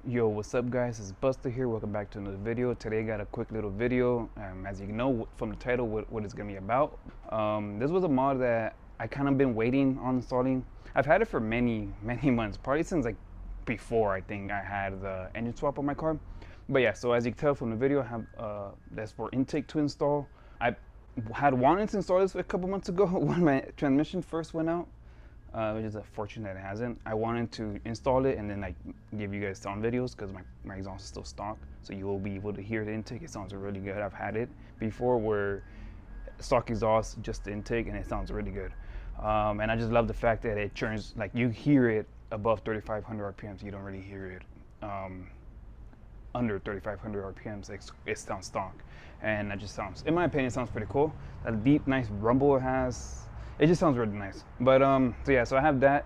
Yo, what's up guys, it's Buster here. Welcome back to another video. Today I got a quick little video. As you know from the title what it's gonna be about. This was a mod that I kind of been waiting on installing. I've had it for many months, probably since like before I think I had the engine swap on my car. But yeah, so as you can tell from the video, I have the S4 intake to install. I had wanted to install this a couple months ago when my transmission first went out. Which is unfortunate that it hasn't. I wanted to install it and then like give you guys sound videos because my exhaust is still stock, so you will be able to hear the intake. It sounds really good. I've had it before where stock exhaust, just the intake, and it sounds really good. And I just love the fact that it churns, like you hear it above 3,500 RPMs. You don't really hear it under 3,500 RPMs. It sounds stock, and that just sounds, in my opinion, it sounds pretty cool. That deep, nice rumble it has. It just sounds really nice. But so yeah, so I have that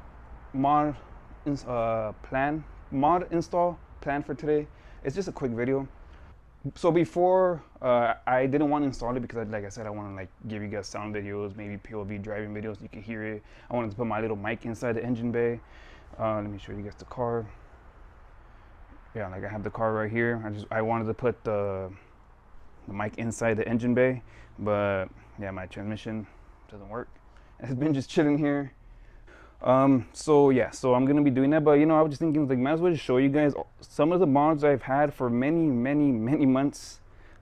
mod install plan for today. It's just a quick video. So before I didn't want to install it because like I said, I want to like give you guys sound videos, maybe POV driving videos, you can hear it. I wanted to put my little mic inside the engine bay. Let me show you guys the car. Yeah, like I have the car right here. I wanted to put the mic inside the engine bay, but yeah, my transmission doesn't work. It's been just chilling here. So yeah, so I'm gonna be doing that, but you know, I was just thinking like might as well just show you guys some of the mods I've had for many months,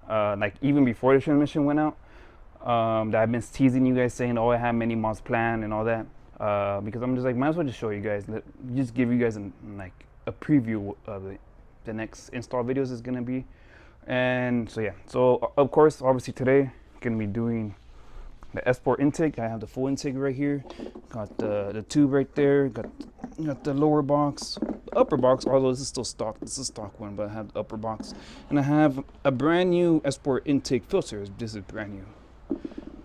like even before the transmission went out, that I've been teasing you guys saying, oh, I have many mods planned and all that, because I'm just like, might as well just show you guys, just give you guys like a preview of the next install videos is gonna be. And so yeah, so of course obviously today gonna be doing the S4 intake. I have the full intake right here. Got the tube right there. Got the lower box, the upper box. Although this is still stock. This is a stock one, but I have the upper box, and I have a brand new S4 intake filter. This is brand new.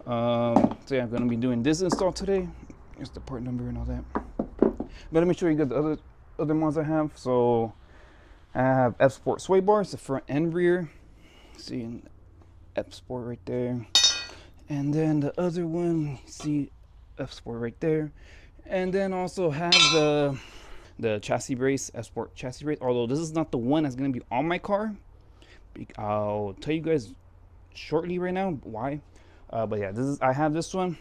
So yeah, I'm gonna be doing this install today. Here's the part number and all that. But let me show you the other mods I have. So I have F Sport sway bars, the front and rear. See F Sport right there. And then the other one, see F Sport right there. And then also have the chassis brace, F Sport chassis brace. Although this is not the one that's gonna be on my car. I'll tell you guys shortly right now why. But yeah, I have this one.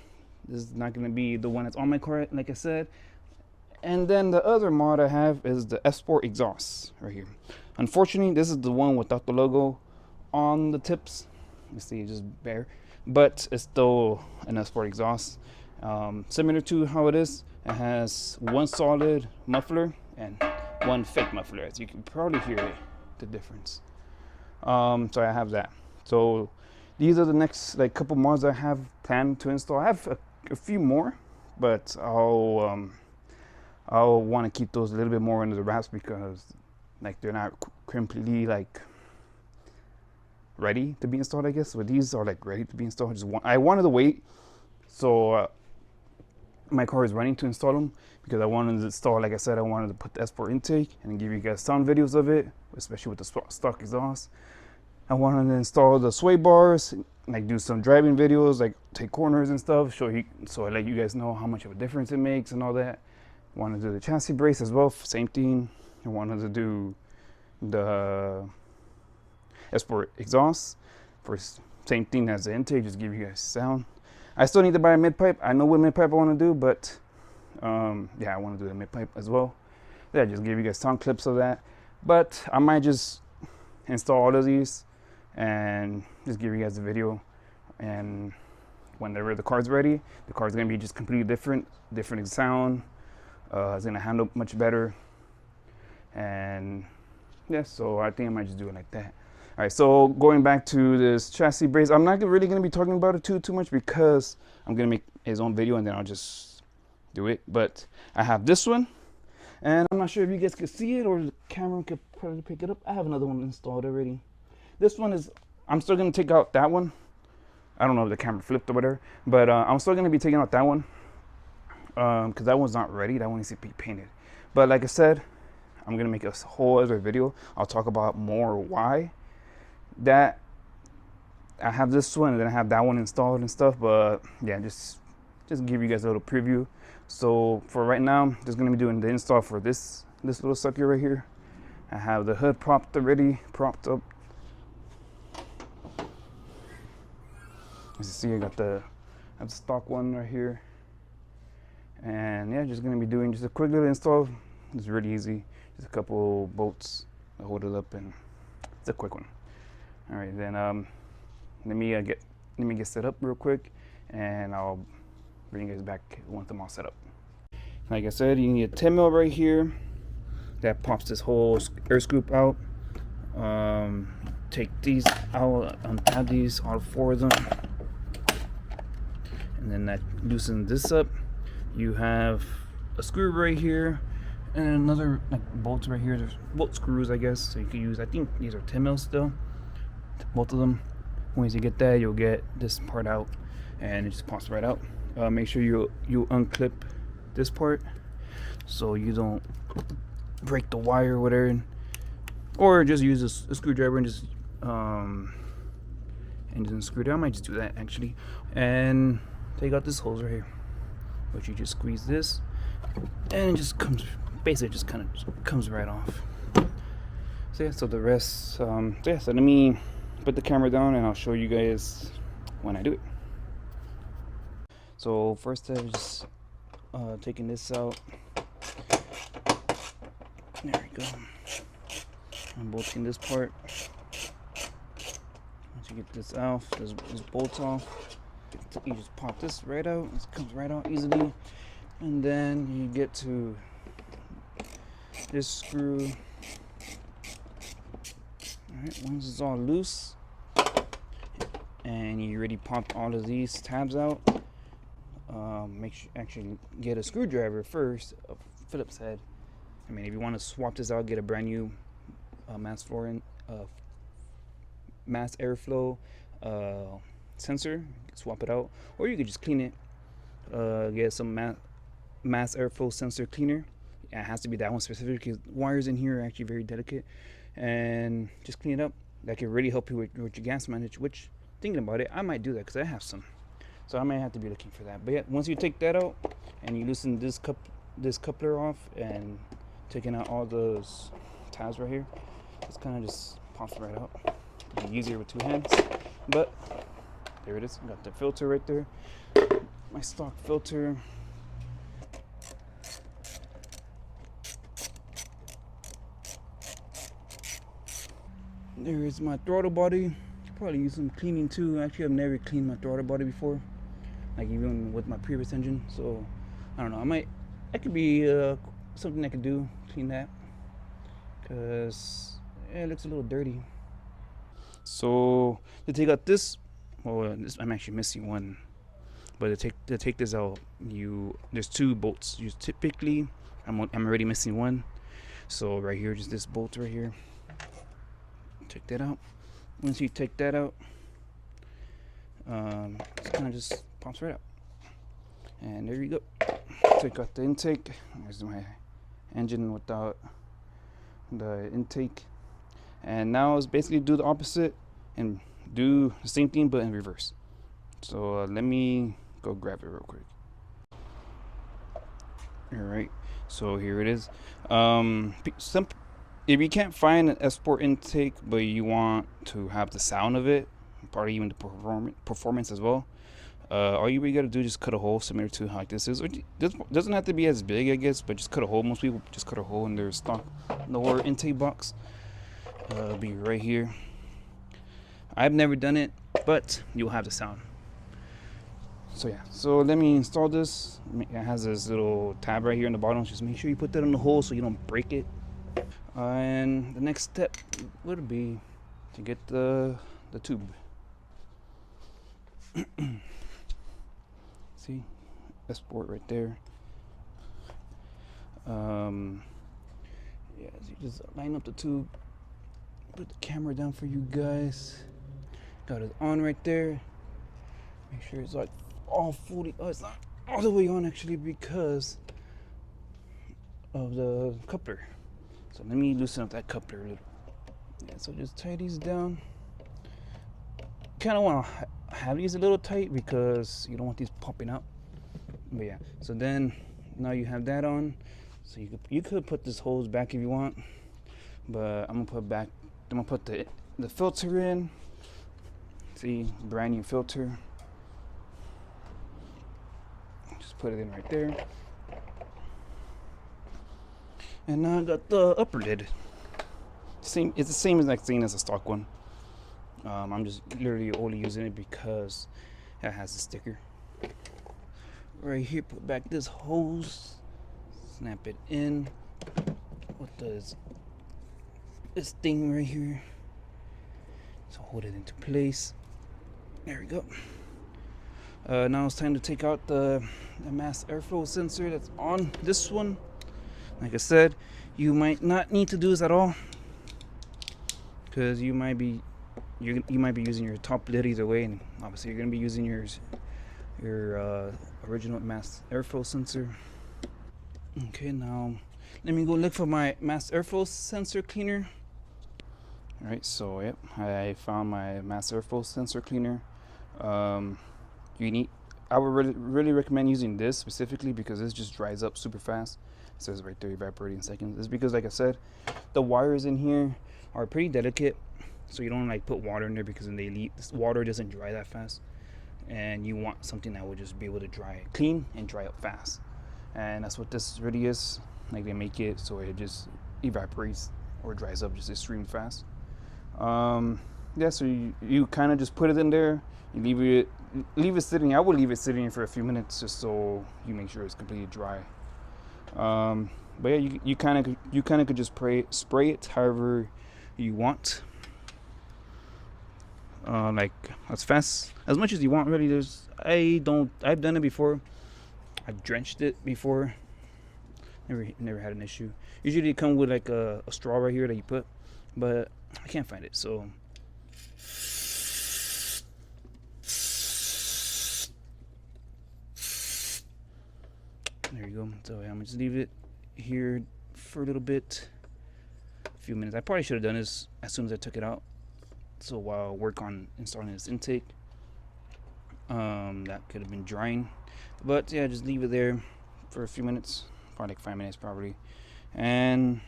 This is not gonna be the one that's on my car, like I said. And then the other mod I have is the F Sport exhaust right here. Unfortunately, this is the one without the logo on the tips. You see, just bare. But it's still an F Sport exhaust, similar to how it is. It has one solid muffler and one fake muffler, as you can probably hear the difference. So I have that. So these are the next like couple mods I have planned to install. I have a few more, but I'll want to keep those a little bit more under the wraps because like they're not completely like ready to be installed, I guess. But these are like ready to be installed. I wanted to wait so my car is running to install them, because I wanted to install, like I said, I wanted to put the S4 intake and give you guys sound videos of it, especially with the stock exhaust. I wanted to install the sway bars, like do some driving videos, like take corners and stuff, so I let you guys know how much of a difference it makes and all that. I wanted to do the chassis brace as well, same thing. I wanted to do the S4 exhaust for same thing as the intake, just give you guys sound. I still need to buy a mid pipe. I know what mid pipe I want to do, but yeah, I want to do the mid pipe as well. Yeah, just give you guys sound clips of that. But I might just install all of these and just give you guys a video. And whenever the car's ready, the car's gonna be just completely different sound. It's gonna handle much better. And yeah, so I think I might just do it like that. All right, so going back to this chassis brace, I'm not really going to be talking about it too much because I'm going to make his own video and then I'll just do it. But I have this one, and I'm not sure if you guys could see it or the camera could probably pick it up. I have another one installed already. This one is, I'm still going to take out that one. I don't know if the camera flipped or whatever, but I'm still going to be taking out that one because that one's not ready. That one needs to be painted. But like I said, I'm going to make a whole other video. I'll talk about more why that I have this one and then I have that one installed and stuff. But yeah, just give you guys a little preview. So for right now, I'm just gonna be doing the install for this little sucker right here, I have the hood propped up. As you see, I have the stock one right here. And yeah, just gonna be doing just a quick little install. It's really easy. Just a couple bolts to hold it up, and it's a quick one. All right, then let me get set up real quick, and I'll bring you guys back once I'm all set up. Like I said, you need a 10 mil right here that pops this whole air scoop out. Take these out, untab these, all 4 of them, and then that loosens this up. You have a screw right here and another bolts right here. There's bolt screws, I guess, so you can use, I think these are 10 mil still, both of them. Once you get that, you'll get this part out and it just pops right out. Make sure you unclip this part so you don't break the wire or whatever, or just use a screwdriver and just screw it down. I might just do that actually, and take out this hose right here, but you just squeeze this and it just comes, basically just kind of comes right off. So yeah, so the rest, so let me put the camera down and I'll show you guys when I do it. So first I was just taking this out. There we go. I'm bolting this part. Once you get this off, this bolts off, you just pop this right out. It comes right out easily. And then you get to this screw. Alright, once it's all loose and you already popped all of these tabs out, make sure actually get a screwdriver first, a Phillips head. I mean, if you want to swap this out, get a brand new mass airflow sensor, swap it out, or you could just clean it. Get some mass airflow sensor cleaner. It has to be that one specific because wires in here are actually very delicate, and just clean it up. That can really help you with your gas mileage, which, thinking about it, I might do that because I have some, so I might have to be looking for that. But yeah, once you take that out and you loosen this coupler off and taking out all those tabs right here, it's kind of just pops right out. It'd be easier with 2 hands, but there it is. Got the filter right there, my stock filter. There is my throttle body. Could probably use some cleaning too. Actually, I've never cleaned my throttle body before, like even with my previous engine. So I don't know. That could be something I could do, clean that, because it looks a little dirty. So to take out this, I'm actually missing one, but to take this out, there's 2 bolts. You typically, I'm already missing one, so right here, just this bolt right here. Take that out. Once you take that out, it kind of just pops right out, and there you go. Take out the intake. There's my engine without the intake, and now it's basically do the opposite and do the same thing but in reverse. So let me go grab it real quick. All right, so here it is. If you can't find an S-Sport intake but you want to have the sound of it, probably even the performance as well, all you really gotta do is just cut a hole similar to how this is. This doesn't have to be as big, I guess, but just cut a hole. Most people just cut a hole in their stock lower intake box. It'll be right here. I've never done it, but you'll have the sound. So yeah, so let me install this. It has this little tab right here in the bottom. Just make sure you put that in the hole so you don't break it. And the next step would be to get the tube. See, S-Sport right there. Yeah, so you just line up the tube. Put the camera down for you guys. Got it on right there. Make sure it's like all fully. Oh, it's not all the way on actually because of the coupler. So let me loosen up that coupler a little. Yeah, so just tie these down. Kind of want to have these a little tight because you don't want these popping out. But yeah, so then now you have that on. So you could put this hose back if you want, But I'm gonna put the filter in. See, brand new filter. Just put it in right there. And now I got the upper lid. It's the same exact thing as the stock one. I'm just literally only using it because it has a sticker. Right here, put back this hose, snap it in. What does this thing right here? So hold it into place. There we go. Now it's time to take out the mass airflow sensor that's on this one. Like I said, you might not need to do this at all, because you might be using your top lid either way, and obviously you're gonna be using your original mass airflow sensor. Okay, now let me go look for my mass airflow sensor cleaner. All right, so yep, I found my mass airflow sensor cleaner. I would really recommend using this specifically because this just dries up super fast. It says right there, evaporating in seconds. It's because, like I said, the wires in here are pretty delicate, so you don't like put water in there, because when they leak, this water doesn't dry that fast, and you want something that will just be able to dry clean and dry up fast. And that's what this really is. Like, they make it so it just evaporates or dries up just extremely fast. Yeah, so you kind of just put it in there, you leave it sitting. I would leave it sitting for a few minutes just so you make sure it's completely dry. But yeah, you kind of could just spray it however you want, like as fast as much as you want, really. I've done it before. I've drenched it before. Never had an issue. Usually they come with like a straw right here that you put, but I can't find it, so there you go. So I'm gonna just leave it here for a little bit, a few minutes. I probably should have done this as soon as I took it out, so while I work on installing this intake, that could have been drying. But yeah, just leave it there for a few minutes, probably like 5 minutes probably, and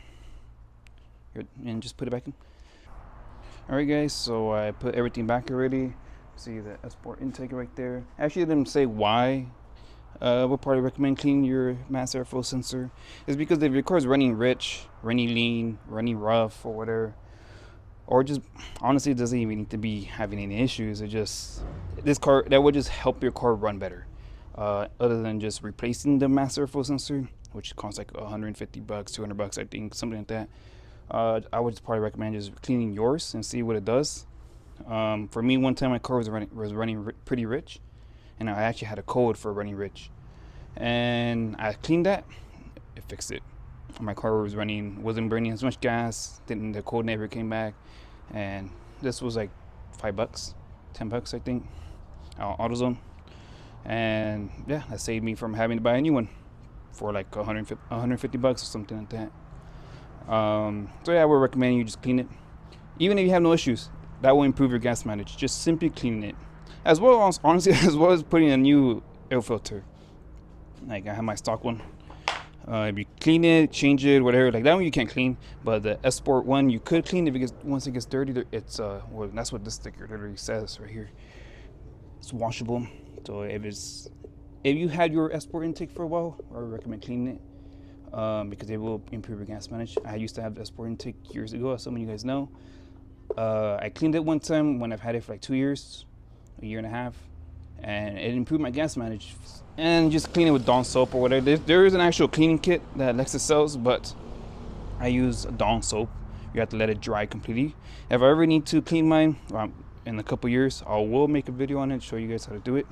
just put it back in. Alright guys, so I put everything back already. See the S-port intake right there. Actually, I didn't say why. Would probably recommend cleaning your mass airflow sensor is because if your car is running rich, running lean, running rough, or whatever, or just honestly it doesn't even need to be having any issues. It just that would just help your car run better. Other than just replacing the mass airflow sensor, which costs like $150, $200, I think, something like that. I would probably recommend just cleaning yours and see what it does. For me, one time my car was running pretty rich, and I actually had a code for running rich, and I cleaned that. It fixed it. My car wasn't burning as much gas. The code never came back, and this was like $5, $10, I think, AutoZone, and yeah, that saved me from having to buy a new one for like $150 or something like that. So yeah, I would recommend you just clean it, even if you have no issues. That will improve your gas mileage. Just simply cleaning it, as well as honestly as well as putting a new air filter. Like I have my stock one. If you clean it, change it, whatever, like that one you can't clean, but the S-port one you could clean if once it gets dirty. It's well, that's what this sticker literally says right here. It's washable. So if you had your S-port intake for a while, I would recommend cleaning it, because it will improve your gas mileage. I used to have the S-port intake years ago, as some of you guys know. I cleaned it one time when I've had it for like 2 years, a year and a half, and it improved my gas mileage. And just clean it with Dawn soap or whatever. There is an actual cleaning kit that Lexus sells, but I use Dawn soap. You have to let it dry completely. If I ever need to clean mine in a couple years, I will make a video on it, show you guys how to do it.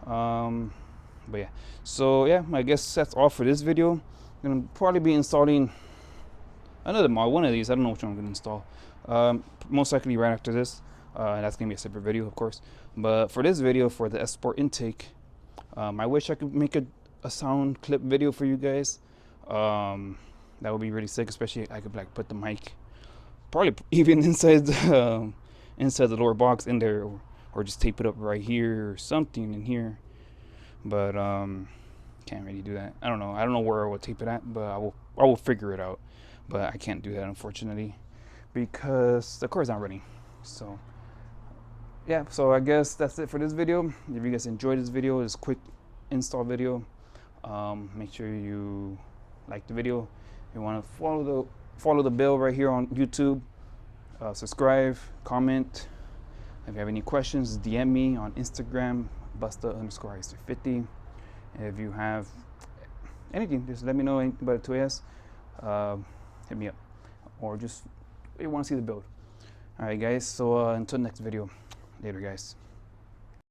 But yeah, so yeah, I guess that's all for this video. I'm gonna probably be installing another model, one of these. I don't know which one I'm gonna install. Most likely right after this. That's gonna be a separate video, of course. But for this video, for the S-port intake, I wish I could make a sound clip video for you guys. That would be really sick, especially I could like put the mic probably even inside the lower box in there, or just tape it up right here or something in here. But can't really do that. I don't know where I will tape it at, but I will figure it out. but I can't do that unfortunately because the car is not running. So yeah, so I guess that's it for this video. If you guys enjoyed this video, this quick install video, make sure you like the video. If you want to follow the bell right here on YouTube, subscribe, comment. If you have any questions, DM me on Instagram, Busta_IS350. If you have anything, just let me know anything about the 2AS. Hit me up, or just you want to see the build. All right, guys. So until next video, later, guys.